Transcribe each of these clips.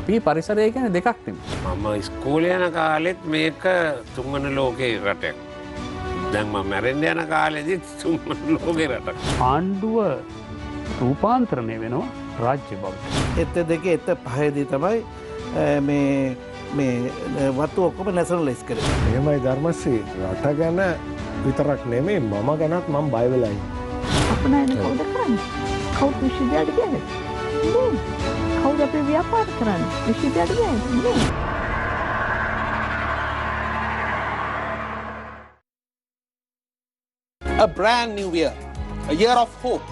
අපි පරිසරය කියන්නේ දෙකක් නෙමෙයි. මම ඉස්කෝලේ යන කාලෙත් මේක තුන්වන ලෝකේ රටක්. දැන් මම මැරෙන්න යන කාලෙදිත් තුන්වන ලෝකේ රටක්. ආණ්ඩුව රූපාන්තරණය වෙනවා රාජ්‍ය බවට. එත දෙකේ එත පහේදී තමයි මේ වතු ඔක්කොම නැෂනලයිස් කරේ. එහෙමයි ධර්මශ්‍රී, රට ගැන විතරක් නෙමෙයි මම ගැනත් මම බය වෙලා ඉන්නේ. අපනයන කවුද කරන්නේ? කවුද විශ්වවිද්‍යාලයට ගියද? කවුද අපේ ව්‍යාපාර කරන්නේ? විශ්වවිද්‍යාලයට ගියද? A brand new year, a year of hope,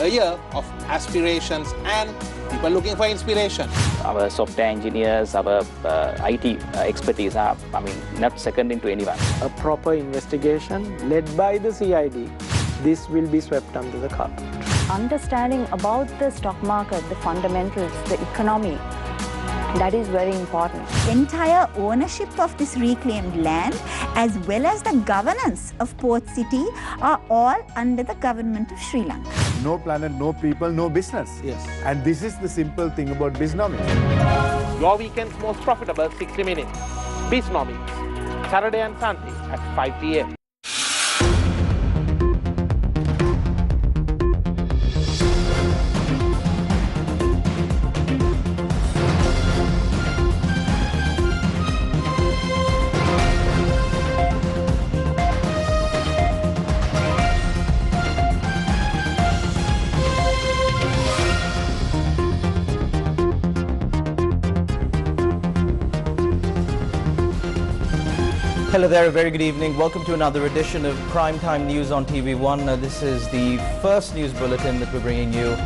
a year of aspirations and people looking for inspiration. Our software engineers, our IT expertise are, not second to anyone. A proper investigation led by the CID, this will be swept under the carpet. Understanding about the stock market, the fundamentals, the economy, that is very important. Entire ownership of this reclaimed land as well as the governance of Port City are all under the government of Sri Lanka. No planet, no people, no business. Yes. And this is the simple thing about Biznomics. Your weekend's most profitable 60 minutes. Biznomics, Saturday and Sunday at 5 p.m. Hello there, a very good evening. Welcome to another edition of Primetime News on TV1. This is the first news bulletin that we're bringing you,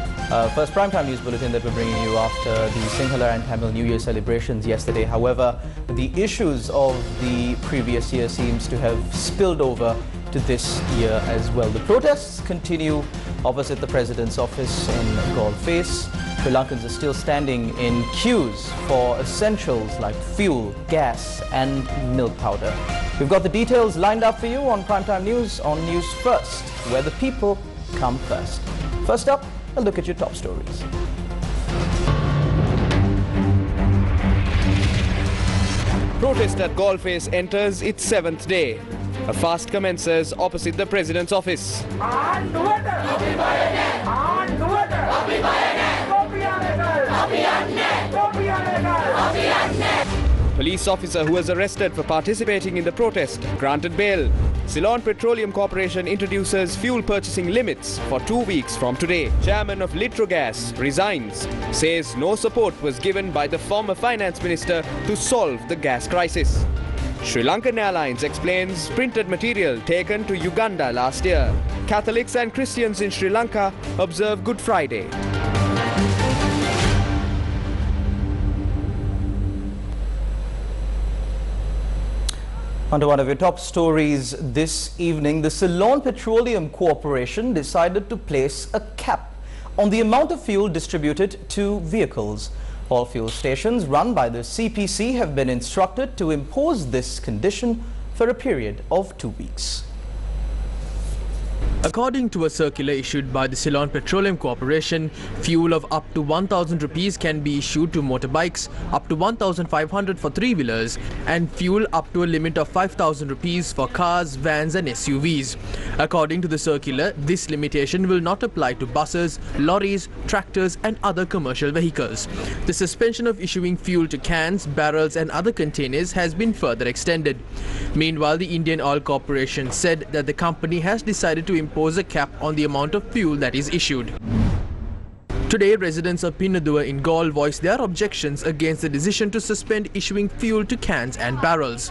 first primetime news bulletin that we're bringing you after the Sinhala and Tamil New Year celebrations yesterday. However, the issues of the previous year seems to have spilled over to this year as well. The protests continue opposite the President's office in Galle Face. Sri Lankans are still standing in queues for essentials like fuel, gas and milk powder. We've got the details lined up for you on Primetime News on News First, where the people come first. First up, a look at your top stories. Protest at Galle Face enters its 7th day. A fast commences opposite the President's office. Police officer who was arrested for participating in the protest granted bail. Ceylon Petroleum Corporation introduces fuel purchasing limits for 2 weeks from today. Chairman of Litrogas resigns, says no support was given by the former finance minister to solve the gas crisis. Sri Lankan Airlines explains printed material taken to Uganda last year. Catholics and Christians in Sri Lanka observe Good Friday. On to one of your top stories this evening. The Ceylon Petroleum Corporation decided to place a cap on the amount of fuel distributed to vehicles. All fuel stations run by the CPC have been instructed to impose this condition for a period of 2 weeks. According to a circular issued by the Ceylon Petroleum Corporation, fuel of up to 1,000 rupees can be issued to motorbikes, up to 1,500 for three-wheelers, and fuel up to a limit of 5,000 rupees for cars, vans and SUVs. According to the circular, this limitation will not apply to buses, lorries, tractors and other commercial vehicles. The suspension of issuing fuel to cans, barrels and other containers has been further extended. Meanwhile, the Indian Oil Corporation said that the company has decided to impose a cap on the amount of fuel that is issued. Today, residents of Pinnaduwa in Galle voiced their objections against the decision to suspend issuing fuel to cans and barrels.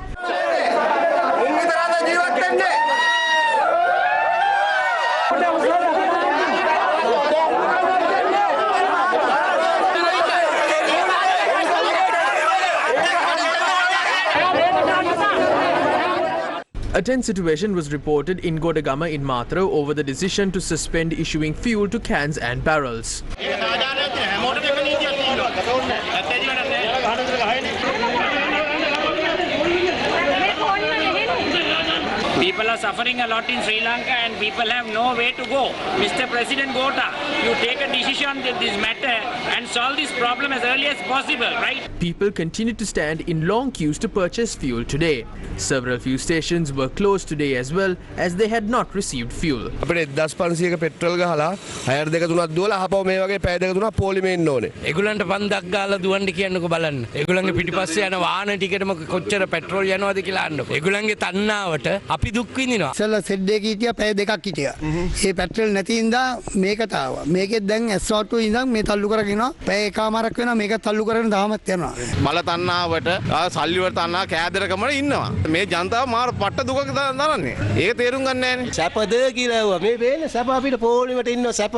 A tense situation was reported in Godagama in Matra over the decision to suspend issuing fuel to cans and barrels. People are suffering a lot in Sri Lanka and people have no way to go. Mr. President Gota, you take a decision on this matter and solve this problem as early as possible, right? People continue to stand in long queues to purchase fuel today. Several fuel stations were closed today as well, as they had not received fuel. අපිට 1500ක petrol ගහලා 6 2 3ක් දුවලා ආපහු මේ වගේ පැය දෙක තුනක් පොලිමේ ඉන්න ඕනේ. ඒගොල්ලන්ට 5000ක් ගාලා දුවන්න කියන්නකෝ බලන්න. ඒගොල්ලන්ගේ පිටිපස්සේ යන වාහන ටිකටම කොච්චර පෙට්‍රල් යනවද කියලා අහන්නකෝ. ඒගොල්ලන්ගේ තණ්හාවට අපි දුක් විඳිනවා. ඉස්සෙල්ලා සෙඩ් එකේ හිටියා පැය දෙකක් හිටියා. මේ පෙට්‍රල් නැති ඉඳා මේකට ආවා. මේකෙත් දැන් S2 ඉඳන් මේ තල්ලු කරගෙන පැය එකමාරක් වෙනවා මේක තල්ලු කරගෙන තාමත් යනවා. බල තණ්හාවට සල්ලි වල තණ්හා කෑදරකම ඉන්නවා. මේ ජනතාව මාර පට්ට දුකක දරන්නේ. ඒක තේරුම් ගන්න නැහැ. සැපද කියලා ඇහුවා. මේ වේල සැප අපිට පොලිමට ඉන්න සැප.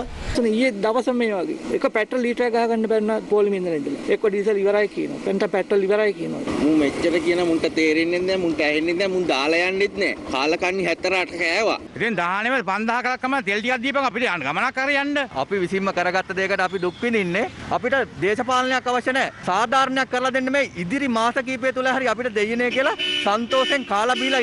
ඊයේ දවස මේ වගේ එක පෙට්‍රල් ලීටරයක් ගහ ගන්න බැන්න පොලිමේ ඉඳලා ඉඳලා. එක්ක ඩීසල් ඉවරයි කියනවා. පෙන්ට පෙට්‍රල් ඉවරයි කියනවා. මු මෙච්චර කියන මුන්ට තේරෙන්නේ නැහැ. මුන්ට ඇහෙන්නේ නැහැ. මුන් දාලා යන්නෙත් නැහැ. කාලකන්ණි 78 කෑවා. ඉතින් 19 වල 5000ක් කම තෙල් ටිකක් දීපන් අපිට ගමනක් කර යන්න. අපි විසින්ම කරගත්ත දෙයකට අපි දුක් විඳින්නේ. අපිට දේශපාලනයක් අවශ්‍ය නැහැ. සාධාරණයක් කරලා දෙන්න මේ ඉදිරි මාස කිහිපය තුල හරි අපිට දෙයිනේ කියලා සන්තෝෂෙන් කාලා බීලා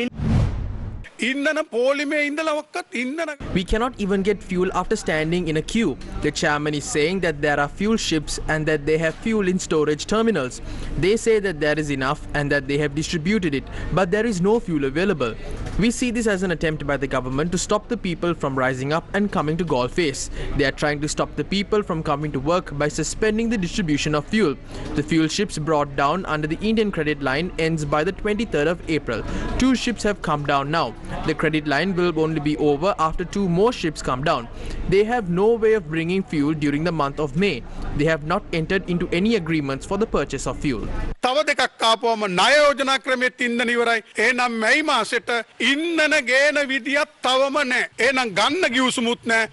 We cannot even get fuel after standing in a queue. The chairman is saying that there are fuel ships and that they have fuel in storage terminals. They say that there is enough and that they have distributed it, but there is no fuel available. We see this as an attempt by the government to stop the people from rising up and coming to Galface. They are trying to stop the people from coming to work by suspending the distribution of fuel. The fuel ships brought down under the Indian credit line ends by the 23rd of April. 2 ships have come down now. The credit line will only be over after 2 more ships come down. They have no way of bringing fuel during the month of May. They have not entered into any agreements for the purchase of fuel. තව දෙකක් ආපුවම ණය යෝජනා ක්‍රමෙත් ඉන්ධන ඉවරයි. එහෙනම් මැයි මාසෙට ඉන්ධන ගේන විදියක් තවම නැහැ. එහෙනම් ගන්න ගිවිසුමුත් නැහැ.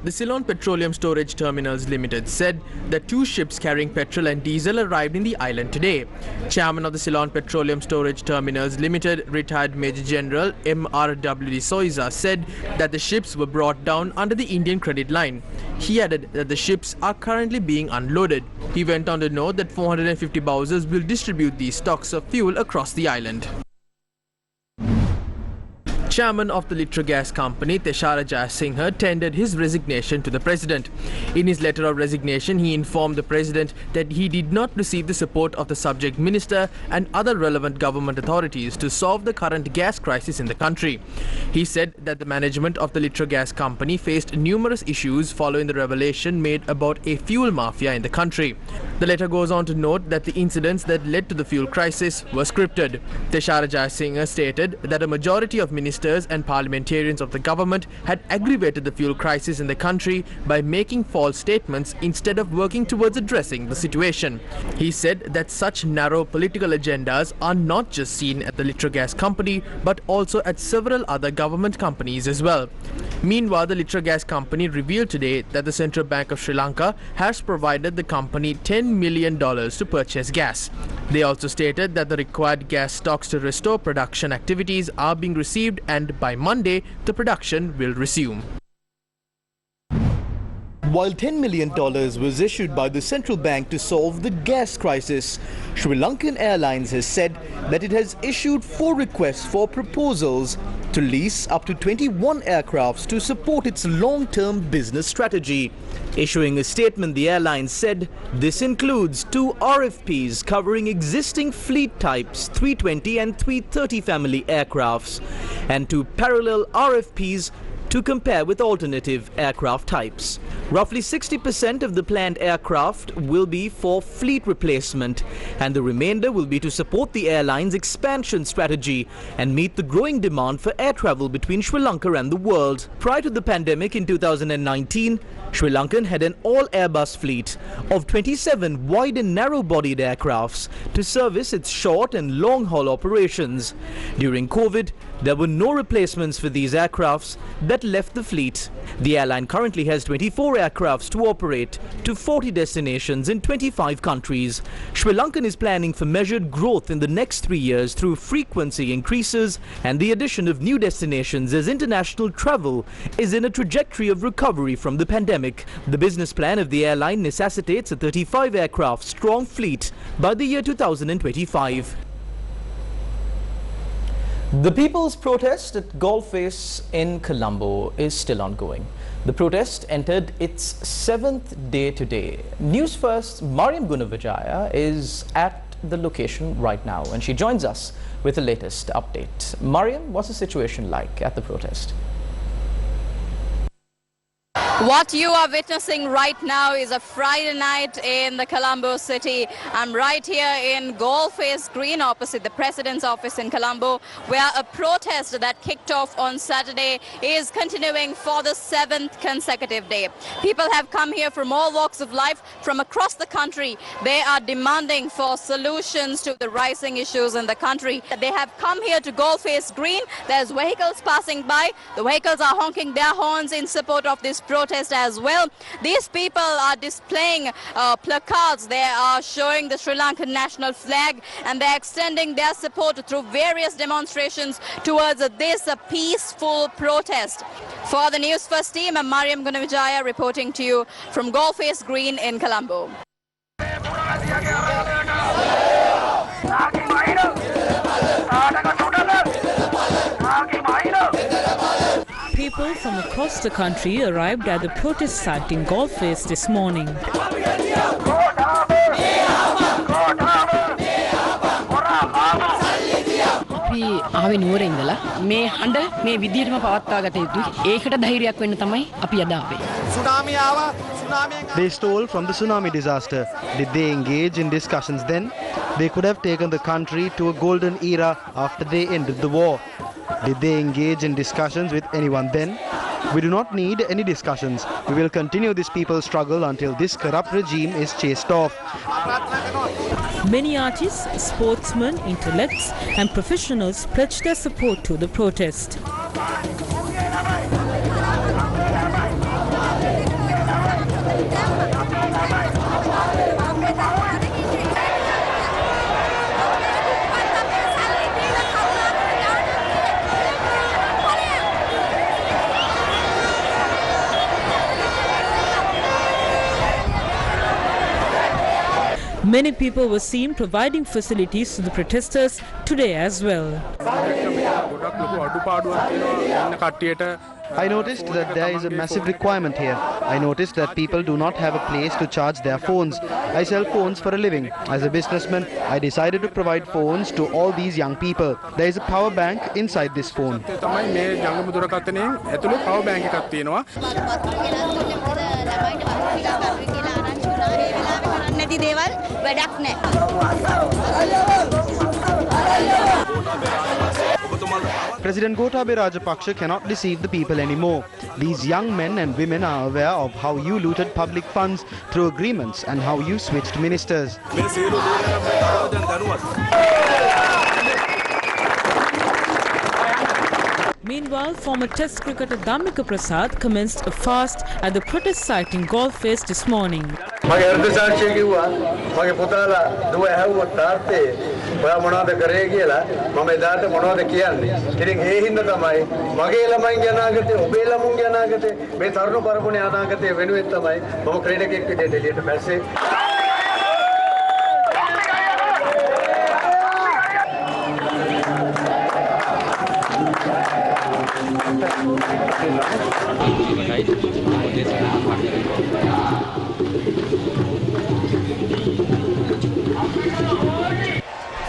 The Ceylon Petroleum Storage Terminals Limited said that 2 ships carrying petrol and diesel arrived in the island today. Chairman of the Ceylon Petroleum Storage Terminals Limited, retired Major General M.R.W. Soiza, said that the ships were brought down under the Indian credit line. He added that the ships are currently being unloaded. He went on to note that 450 bowsers will distribute these stocks of fuel across the island. Chairman of the Litra Gas Company, Teshara Jayasinghe, tendered his resignation to the President. In his letter of resignation, he informed the President that he did not receive the support of the subject minister and other relevant government authorities to solve the current gas crisis in the country. He said that the management of the Litra Gas Company faced numerous issues following the revelation made about a fuel mafia in the country. The letter goes on to note that the incidents that led to the fuel crisis were scripted. Teshara Jayasinghe stated that a majority of ministers and parliamentarians of the government had aggravated the fuel crisis in the country by making false statements instead of working towards addressing the situation. He said that such narrow political agendas are not just seen at the Litra Gas Company but also at several other government companies as well. Meanwhile, the Litra Gas Company revealed today that the Central Bank of Sri Lanka has provided the company $10 million to purchase gas. They also stated that the required gas stocks to restore production activities are being received and by Monday, the production will resume. While $10 million was issued by the central bank to solve the gas crisis, Sri Lankan Airlines has said that it has issued 4 requests for proposals to lease up to 21 aircrafts to support its long-term business strategy. Issuing a statement, the airline said this includes 2 RFPs covering existing fleet types 320 and 330 family aircrafts and 2 parallel RFPs to compare with alternative aircraft types. Roughly 60% of the planned aircraft will be for fleet replacement, and the remainder will be to support the airline's expansion strategy and meet the growing demand for air travel between Sri Lanka and the world. Prior to the pandemic in 2019, Sri Lankan had an all-Airbus fleet of 27 wide and narrow-bodied aircrafts to service its short and long-haul operations. During COVID, there were no replacements for these aircrafts that left the fleet. The airline currently has 24 aircrafts to operate to 40 destinations in 25 countries. Sri Lankan is planning for measured growth in the next 3 years through frequency increases and the addition of new destinations as international travel is in a trajectory of recovery from the pandemic. The business plan of the airline necessitates a 35 aircraft strong fleet by the year 2025. The people's protest at Golface in Colombo is still ongoing. The protest entered its 7th day today. Newsfirst's Mariam Gunavijaya is at the location right now and she joins us with the latest update. Mariam, what's the situation like at the protest? What you are witnessing right now is a Friday night in the Colombo city. I'm right here in Golface Green opposite the President's office in Colombo, where a protest that kicked off on Saturday is continuing for the 7th consecutive day. People have come here from all walks of life from across the country. They are demanding for solutions to the rising issues in the country. They have come here to Golface Green. There's vehicles passing by. The vehicles are honking their horns in support of this protest as well. These people are displaying placards. They are showing the Sri Lankan national flag and they're extending their support through various demonstrations towards this peaceful protest. For the News First team, I'm Mariam Gunavijaya reporting to you from Golface Green in Colombo. People from across the country arrived at the protest site in Golface this morning. අපි ආවේ නුවර ඉඳලා මේ හඬ මේ විදියටම පවත්වා ගත යුතුයි. ඒකට ධෛර්යයක් වෙන්න තමයි අපි අද ආවේ. Tsunami ආවා. They stole from the tsunami disaster. Did they engage in discussions then? They could have taken the country to a golden era after they ended the war. Did they engage in discussions with anyone then? We do not need any discussions. We will continue this people's struggle until this corrupt regime is chased off. Many artists, sportsmen, intellects and professionals pledged their support to the protest. Many people were seen providing facilities to the protesters today as well. I noticed that there is a massive requirement here. I noticed that people do not have a place to charge their phones. I sell phones for a living. As a businessman, I decided to provide phones to all these young people. There is a power bank inside this phone. President Gotabaya Rajapaksa cannot deceive the people anymore. These young men and women are aware of how you looted public funds through agreements and how you switched ministers. Meanwhile, former Test cricketer Dhammika Prasad commenced a fast at the protest site in Golface this morning.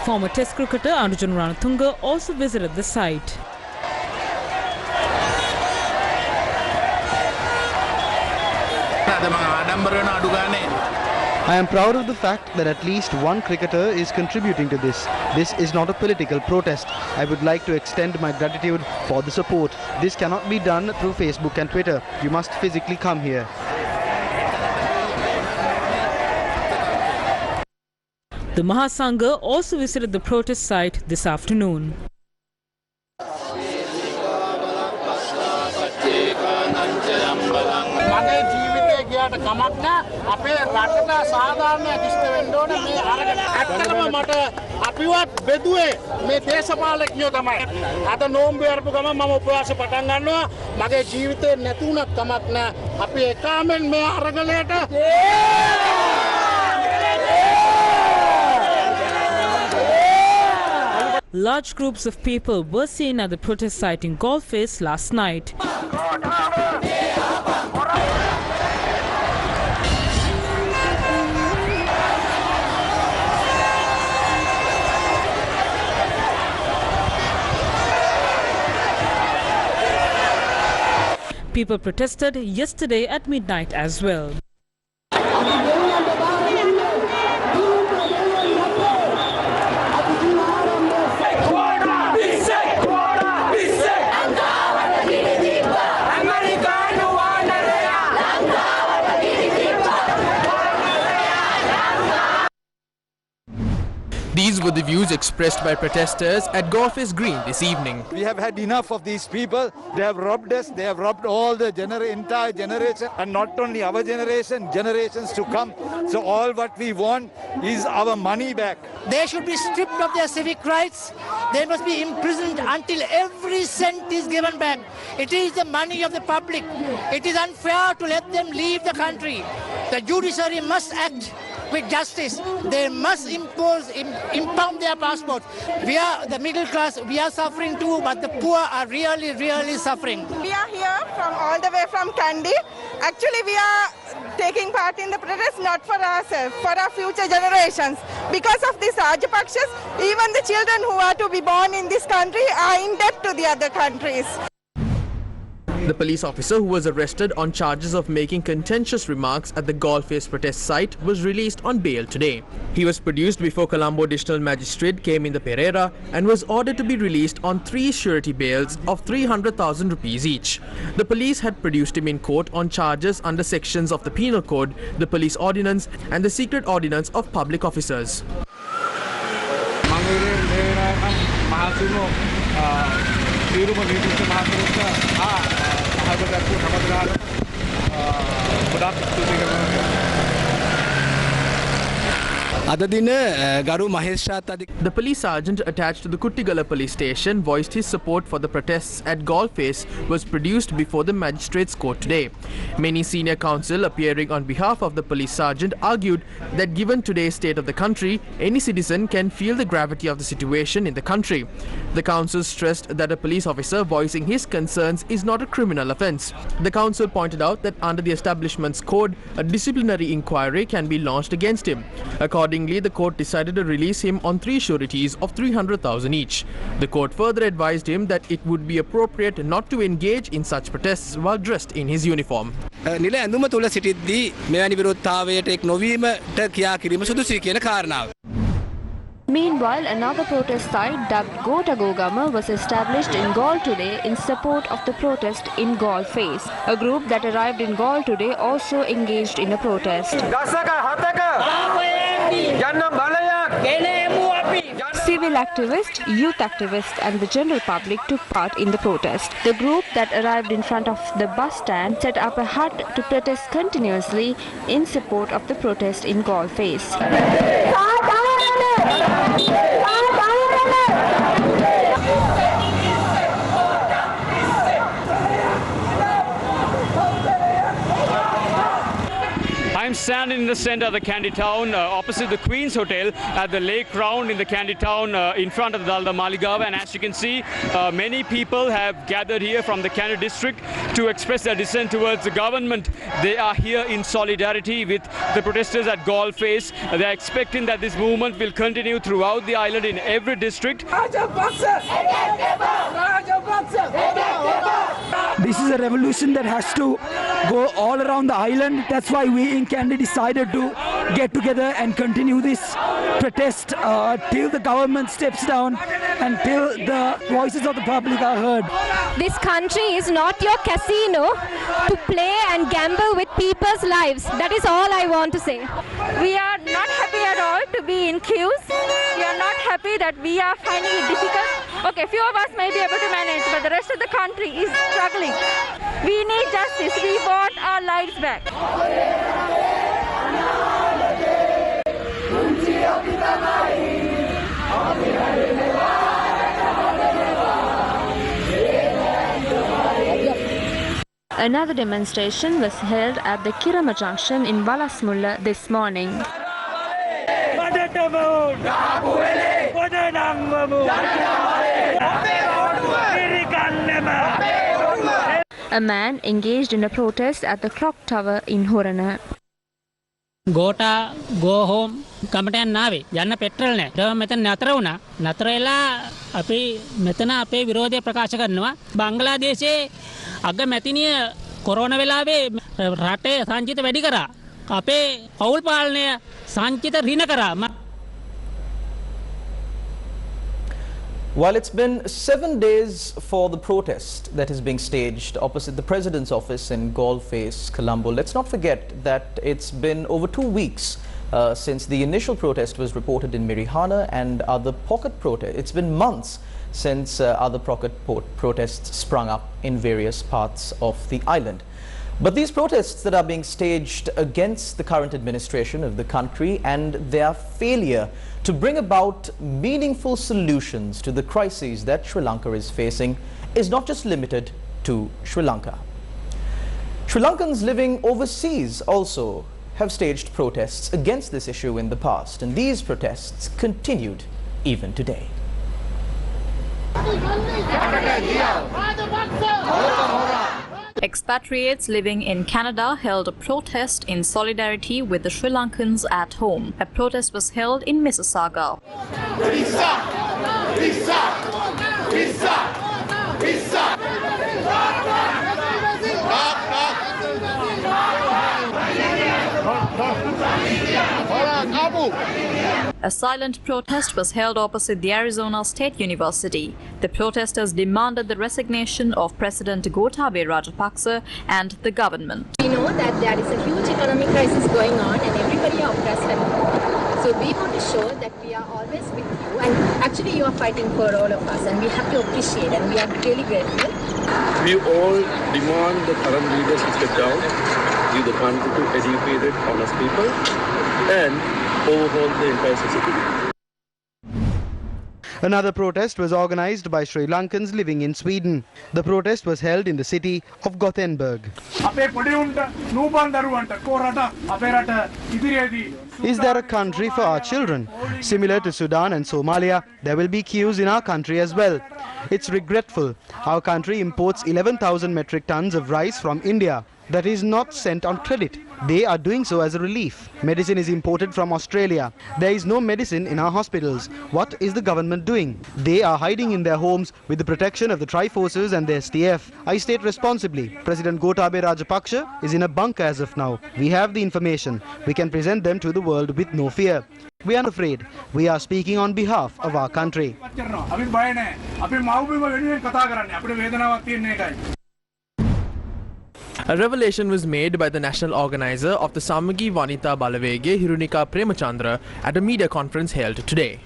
Former Test cricketer Arjun Ranatunga also visited the site. I am proud of the fact that at least one cricketer is contributing to this. This is not a political protest. I would like to extend my gratitude for the support. This cannot be done through Facebook and Twitter. You must physically come here. The Mahasangha also visited the protest site this afternoon. අපිවත් බෙදුවේ මේ දේශපාලකයෝ තමයි. අද නෝම්බු අරපු ගමන් මම උපවාස පටන් ගන්නවා. මගේ ජීවිතේ නැතුණත් කමක් නැහැ. අපි එකාමෙන් මේ අරගලයට Large groups of people were seen at the protest site in Golface last night. People protested yesterday at midnight as well. These were the views expressed by protesters at Golface Green this evening. We have had enough of these people. They have robbed us. They have robbed all the entire generation, and not only our generation, generations to come. So all what we want is our money back. They should be stripped of their civic rights. They must be imprisoned until every cent is given back. It is the money of the public. It is unfair to let them leave the country. The judiciary must act with justice. They must impound their passports. We are the middle class, we are suffering too, but the poor are really, really suffering. We are here from all the way from Kandy. Actually, we are taking part in the protest not for ourselves, for our future generations. Because of these Rajapakshas, even the children who are to be born in this country are in debt to the other countries. The police officer who was arrested on charges of making contentious remarks at the Golface protest site was released on bail today. He was produced before Colombo District Magistrate came in the Pereira and was ordered to be released on 3 surety bails of 300,000 rupees each. The police had produced him in court on charges under sections of the Penal Code, the Police Ordinance and the Secret Ordinance of Public Officers. The police sergeant attached to the Kuttigala police station voiced his support for the protests at Golface was produced before the magistrates court today. Many senior counsel appearing on behalf of the police sergeant argued that given today's state of the country, any citizen can feel the gravity of the situation in the country. The counsel stressed that a police officer voicing his concerns is not a criminal offence. The counsel pointed out that under the establishment's code, a disciplinary inquiry can be launched against him. Accordingly, the court decided to release him on 3 sureties of 300,000 each. The court further advised him that it would be appropriate not to engage in such protests while dressed in his uniform. නිල ඇඳුම තුල සිටිද්දී මෙවැනි විරෝධතාවයට එක් නොවීමට කියා කිරීම සුදුසුයි කියන කාරණාව. Meanwhile, another protest site dubbed Gotagogama was established in Galle today in support of the protest in Golface. A group that arrived in Galle today also engaged in a protest. Civil activists, youth activists and the general public took part in the protest. The group that arrived in front of the bus stand set up a hut to protest continuously in support of the protest in Golface. I'm standing in the center of the Kandy town, opposite the Queen's Hotel, at the lake ground in the Kandy town, in front of the Dalda Maligawa. And as you can see, many people have gathered here from the Kandy district to express their dissent towards the government. They are here in solidarity with the protesters at Golface. They are expecting that this movement will continue throughout the island in every district. This is a revolution that has to go all around the island. That's why we in Kandy decided to get together and continue this protest till the government steps down and till the voices of the public are heard. This country is not your casino to play and gamble with people's lives. That is all I want to say. We are not happy at all to be in queues. We are not happy that we are finding it difficult. Okay, few of us may be able to manage, but the rest of the country is struggling. We need justice. We want our lives back. Another demonstration was held at the Kirama Junction in Walasmulla this morning. A man engaged in a protest at the clock tower in Horana. Gota go home කමටයන් නාවේ යන්න petrol නැහැ. ඊට මෙතන නතර වුණා. නතර වෙලා අපි මෙතන අපේ විරෝධය ප්‍රකාශ කරනවා. බංග්ලාදේශයේ අගමැතිනිය කොරෝනා වෙලාවේ රටේ සංචිත වැඩි කරා. අපේ පෞල් පාලනය සංචිත ඍණ කරා. While it's been 7 days for the protest that is being staged opposite the President's office in Galle-Face, Colombo, let's not forget that it's been over 2 weeks since the initial protest was reported in Mirihana and other pocket protests. It's been months since other pocket protests sprung up in various parts of the island. But these protests that are being staged against the current administration of the country and their failure to bring about meaningful solutions to the crises that Sri Lanka is facing is not just limited to Sri Lanka. Sri Lankans living overseas also have staged protests against this issue in the past, and these protests continued even today. Expatriates living in Canada held a protest in solidarity with the Sri Lankans at home. A protest was held in Mississauga. Visa! Visa! Visa! Visa! A silent protest was held opposite the Arizona State University. The protesters demanded the resignation of President Gotabaya Rajapaksa and the government. We know that there is a huge economic crisis going on and everybody are oppressed and so we want to show that we are always with you and actually you are fighting for all of us and we have to appreciate and we are really grateful. We all demand the current leaders to step down, give the country to educated, honest people and overhaul the entire society. Another protest was organized by Sri Lankans living in Sweden. The protest was held in the city of Gothenburg. Is there a country for our children? Similar to Sudan and Somalia, there will be queues in our country as well. It's regretful. Our country imports 11,000 metric tons of rice from India. That is not sent on credit. They are doing so as a relief. Medicine is imported from Australia. There is no medicine in our hospitals. What is the government doing? They are hiding in their homes with the protection of the Tri-Forces and the STF. I state responsibly, President Gotabaya Rajapaksa is in a bunker as of now. We have the information. We can present them to the world with no fear. We are not afraid. We are speaking on behalf of our country. A revelation was made by the national organizer of the Samagi Vanita Balawege, Hirunika Premachandra, at a media conference held today.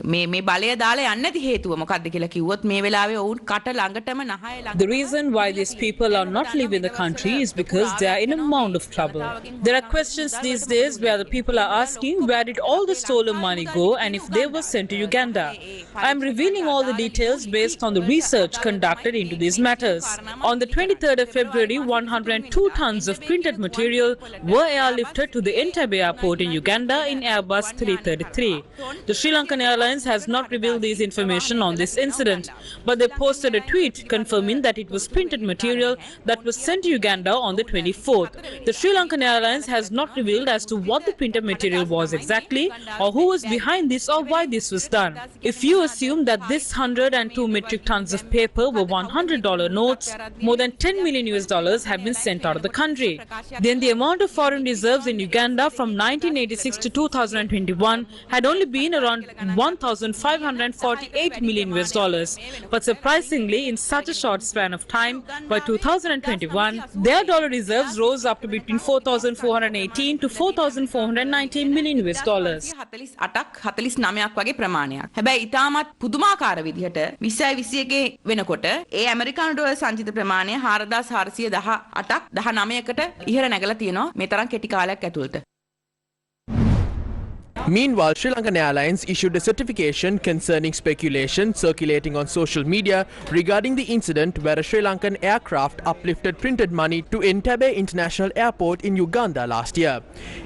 මේ බලය දාලා යන්නේ නැති හේතුව මොකක්ද කියලා කිව්වොත් මේ වෙලාවේ ඔවුන් කට ළඟටම නහය ළඟ The reason why these people are not leaving the country is because they are in a mound of trouble. There are questions these days where the people are asking where did all the stolen money go and if they were sent to Uganda. I am revealing all the details based on the research conducted into these matters. On the 23rd of February, 102 tons of printed material were airlifted to the Entebbe airport in Uganda in Airbus 333. The Sri Lankan Airlines has not revealed this information on this incident, but they posted a tweet confirming that it was printed material that was sent to Uganda on the 24th. The Sri Lankan Airlines has not revealed as to what the printed material was exactly or who was behind this or why this was done. If you assume that this 102 metric tons of paper were $100 notes, more than $10 million have been sent out of the country. Then the amount of foreign reserves in Uganda from 1986 to 2021 had only been around $1,548 million. But surprisingly, in such a short span of time, by 2021, their dollar reserves rose up to between 4,418 to 4,419 million US dollars. 48ක් 49ක් වගේ ප්‍රමාණයක්. හැබැයි ඉතාමත් පුදුමාකාර විදිහට 2021 වෙනකොට ඒ ඇමරිකානු dollar සංචිත ප්‍රමාණය 4,418ක් 19කට ඉහළ නැගලා තියෙනවා මේ තරම් කෙටි කාලයක් ඇතුළත. Meanwhile, Sri Lankan Airlines issued a certification concerning speculation circulating on social media regarding the incident where a Sri Lankan aircraft uplifted printed money to Entebbe International Airport in Uganda last year.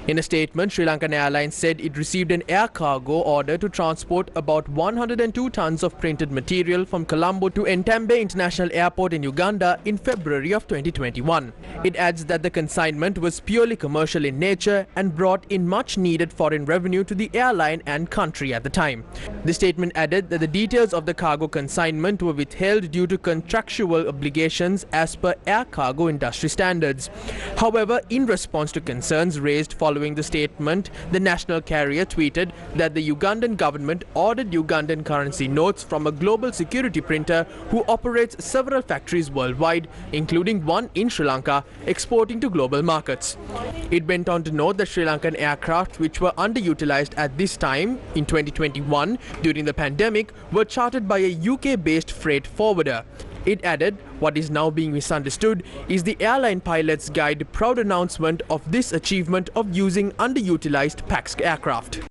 In a statement, Sri Lankan Airlines said it received an air cargo order to transport about 102 tons of printed material from Colombo to Entebbe International Airport in Uganda in February of 2021. It adds that the consignment was purely commercial in nature and brought in much needed foreign revenue to the airline and country at the time. The statement added that the details of the cargo consignment were withheld due to contractual obligations as per air cargo industry standards. However, in response to concerns raised following the statement, the national carrier tweeted that the Ugandan government ordered Ugandan currency notes from a global security printer who operates several factories worldwide, including one in Sri Lanka, exporting to global markets. It went on to note that Sri Lankan aircraft, which were underutilized at this time in 2021 during the pandemic, were chartered by a UK-based freight forwarder. It added, what is now being misunderstood is the airline pilot's guide proud announcement of this achievement of using underutilized PAX aircraft.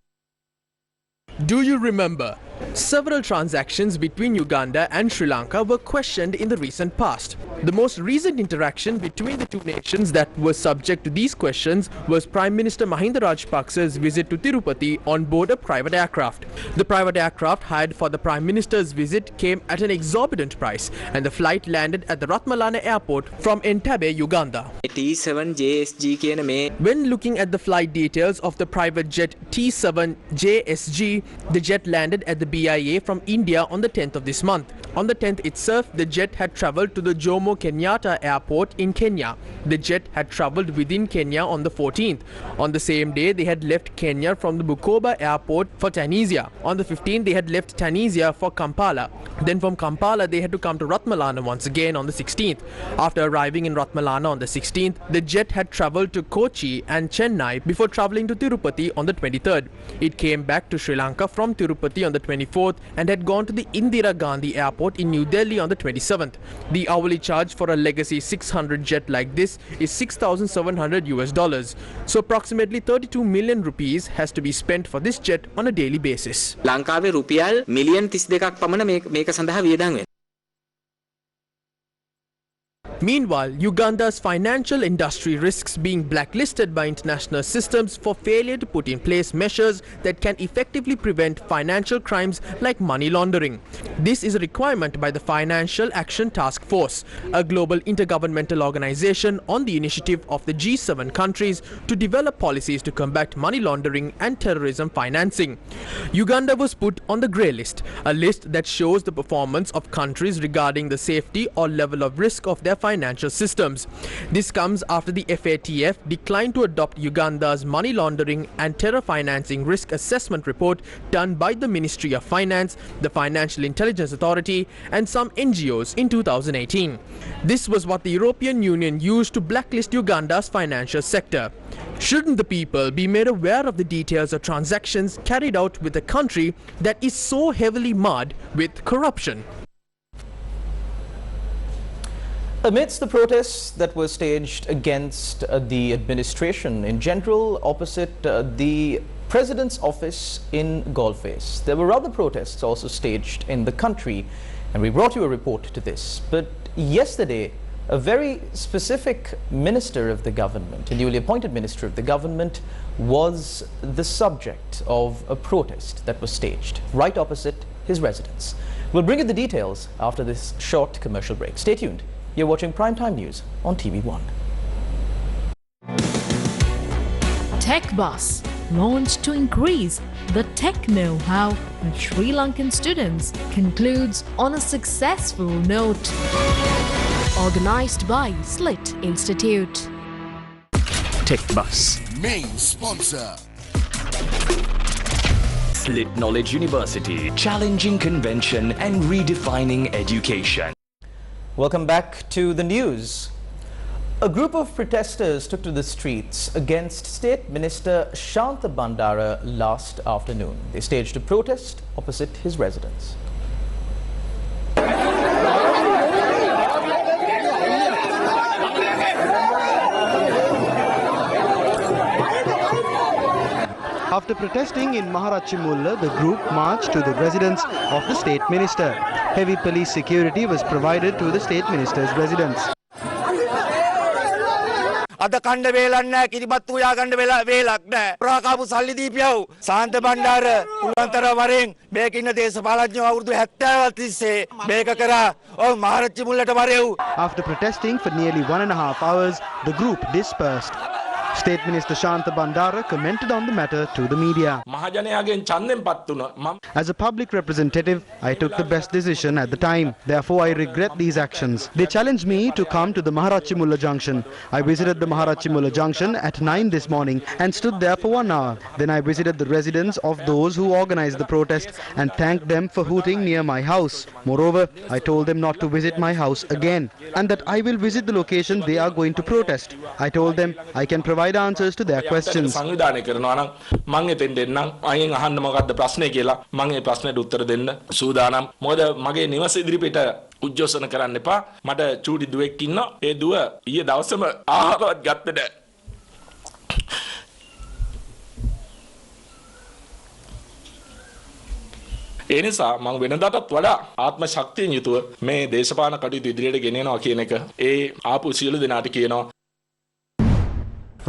Do you remember? Several transactions between Uganda and Sri Lanka were questioned in the recent past. The most recent interaction between the two nations that was subject to these questions was Prime Minister Mahinda Rajapaksa's visit to Tirupati on board a private aircraft. The private aircraft hired for the Prime Minister's visit came at an exorbitant price, and the flight landed at the Ratmalana airport from Entebbe, Uganda. When looking at the flight details of the private jet T7 JSG, the jet landed at the BIA from India on the 10th of this month. On the 10th itself, the jet had travelled to the Jomo Kenyatta airport in Kenya. The jet had travelled within Kenya on the 14th. On the same day, they had left Kenya from the Bukoba airport for Tunisia. On the 15th, they had left Tunisia for Kampala. Then from Kampala, they had to come to Ratmalana once again on the 16th. After arriving in Ratmalana on the 16th, the jet had travelled to Kochi and Chennai before travelling to Tirupati on the 23rd. It came back to Sri Lanka from Tirupati on the 24th and had gone to the Indira Gandhi airport in New Delhi on the 27th. The hourly charge for a legacy 600 jet like this is $6,700 US. So approximately 32 million rupees has to be spent for this jet on a daily basis. ලංකාවේ රුපියල් million 32ක් පමණ මේක සඳහා වියදම් වෙනවා. Meanwhile, Uganda's financial industry risks being blacklisted by international systems for failure to put in place measures that can effectively prevent financial crimes like money laundering. This is a requirement by the Financial Action Task Force, a global intergovernmental organization on the initiative of the G7 countries to develop policies to combat money laundering and terrorism financing. Uganda was put on the grey list, a list that shows the performance of countries regarding the safety or level of risk of their financial systems. This comes after the FATF declined to adopt Uganda's money laundering and terror financing risk assessment report done by the Ministry of Finance, the Financial Intelligence Authority, and some NGOs in 2018. This was what the European Union used to blacklist Uganda's financial sector. Shouldn't the people be made aware of the details of transactions carried out with a country that is so heavily marred with corruption? Amidst the protests that were staged against the administration in general opposite the President's office in Golface, there were other protests also staged in the country, and we brought you a report to this. But yesterday, a very specific minister of the government, a newly appointed minister of the government, was the subject of a protest that was staged right opposite his residence. We'll bring you the details after this short commercial break. Stay tuned. You're watching Primetime News on TV1. Tech Bus, launched to increase the tech know-how of Sri Lankan students, concludes on a successful note. Organized by Slit Institute. Tech Bus. Main sponsor. Slit Knowledge University, challenging convention and redefining education. Welcome back to the news. A group of protesters took to the streets against State Minister Shantha Bandara last afternoon. They staged a protest opposite his residence. After protesting in Maharachchimulla, the group marched to the residence of the state minister. Heavy police security was provided to the state minister's residence. අද කණ්ඩ වේලක් නැහැ කිරිබත් උයා ගන්න වේලක් නැහැ ප්‍රාකාපු සල්ලි දීපියව සාන්ත බණ්ඩාර පුලුවන්තර වරෙන් මේක ඉන්න දේශපාලඥයෝ අවුරුදු 70ක් තිස්සේ මේක කරා ඔව් මහරච්චි මුල්ලට වරෙව්. After protesting for nearly 1.5 hours, the group dispersed. State Minister Shanta Bandara commented on the matter to the media. As a public representative, I took the best decision at the time. Therefore, I regret these actions. They challenged me to come to the Maharachchimulla junction. I visited the Maharachchimulla junction at 9 this morning and stood there for 1 hour. Then I visited the residence of those who organized the protest and thanked them for hooting near my house. Moreover, I told them not to visit my house again and that I will visit the location they are going to protest. I told them I can provide answers to their questions. සංවිධානය කරනවා නම් මම එතෙන් දෙන්නම් අයින් අහන්න මොකද්ද ප්‍රශ්නේ කියලා මම ඒ ප්‍රශ්නෙට උත්තර දෙන්න සූදානම්. මොකද මගේ නිවස ඉදිරිපිට උද්ඝෝෂණ කරන්න එපා. මට චූටි දුවෙක් ඉන්නවා. ඒ දුව ඊයේ දවසේම ආහාරවත් ගත්තේ නැහැ. ඒ නිසා මම වෙනදාටත් වඩා ආත්ම ශක්තියෙන් යුතුව මේ දේශපාලන කටයුතු ඉදිරියට ගෙනියනවා කියන එක ඒ ආපු සියලු දෙනාට කියනවා.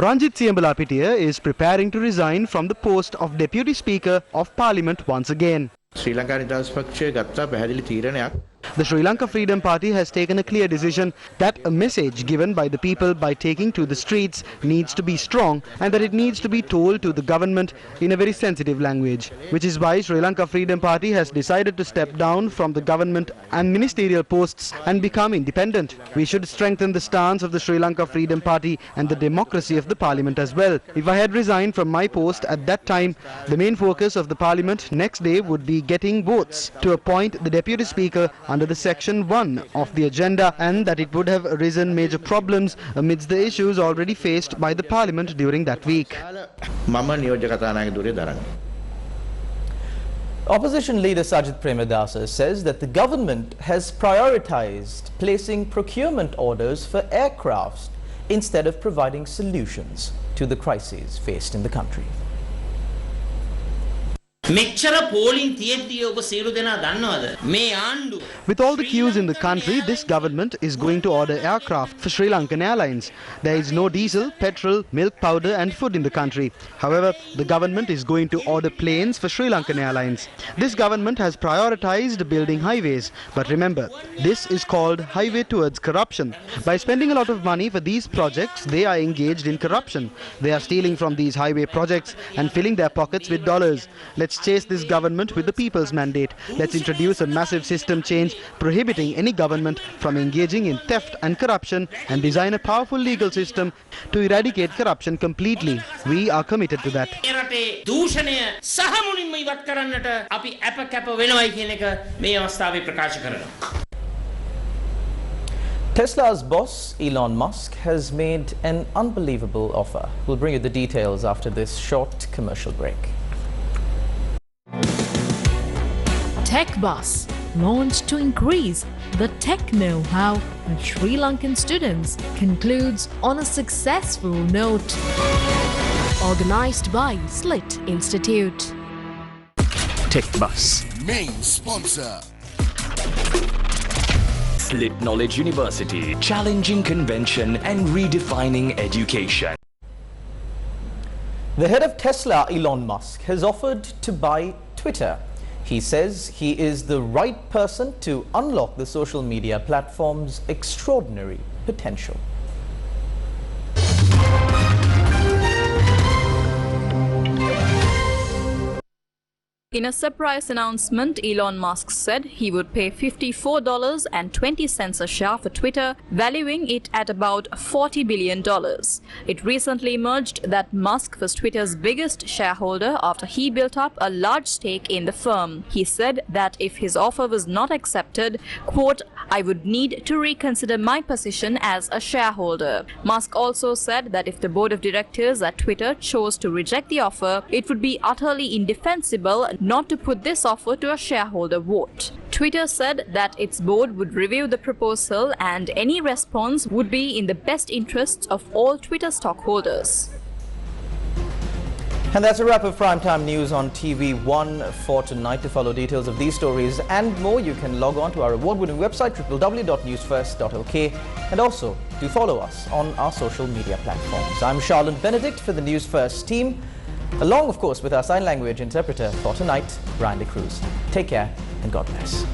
Ranjit Siambalapitiya is preparing to resign from the post of Deputy Speaker of Parliament once again. ශ්‍රී ලංකා නිදහස් පක්ෂය ගත්තා පැහැදිලි තීරණයක්. The Sri Lanka Freedom Party has taken a clear decision that a message given by the people by taking to the streets needs to be strong and that it needs to be told to the government in a very sensitive language, which is why Sri Lanka Freedom Party has decided to step down from the government and ministerial posts and become independent. We should strengthen the stance of the Sri Lanka Freedom Party and the democracy of the parliament as well. If I had resigned from my post at that time, the main focus of the parliament next day would be getting votes to appoint the deputy speaker under the section 1 of the agenda, and that it would have arisen major problems amidst the issues already faced by the parliament during that week. Opposition leader Sajid Premadasa says that the government has prioritized placing procurement orders for aircrafts instead of providing solutions to the crises faced in the country. With all the queues in the country, this government is going to order aircraft for Sri Lankan Airlines. There is no diesel, petrol, milk powder and food in the country. However, the government is going to order planes for Sri Lankan Airlines. This government has prioritized building highways. But remember, this is called highway towards corruption. By spending a lot of money for these projects, they are engaged in corruption. They are stealing from these highway projects and filling their pockets with dollars. Let's chase this government with the people's mandate. Let's introduce a massive system change prohibiting any government from engaging in theft and corruption and design a powerful legal system to eradicate corruption completely. We are committed to that. Tesla's boss, Elon Musk, has made an unbelievable offer. We'll bring you the details after this short commercial break. Tech Bus, launched to increase the tech know-how of Sri Lankan students, concludes on a successful note. Organized by Slit Institute. Tech Bus. Main sponsor. Slit Knowledge University. Challenging convention and redefining education. The head of Tesla, Elon Musk, has offered to buy Twitter. He says he is the right person to unlock the social media platform's extraordinary potential. In a surprise announcement, Elon Musk said he would pay $54.20 a share for Twitter, valuing it at about $40 billion. It recently emerged that Musk was Twitter's biggest shareholder after he built up a large stake in the firm. He said that if his offer was not accepted, quote, I would need to reconsider my position as a shareholder. Musk also said that if the board of directors at Twitter chose to reject the offer, it would be utterly indefensible not to put this offer to a shareholder vote. Twitter said that its board would review the proposal and any response would be in the best interests of all Twitter stockholders. And that's a wrap of Primetime News on TV1 for tonight. To follow details of these stories and more, you can log on to our award-winning website www.newsfirst.lk, and also do follow us on our social media platforms. I'm Charlotte Benedict for the News First team, along of course with our sign language interpreter for tonight, Randy Cruz. Take care and God bless.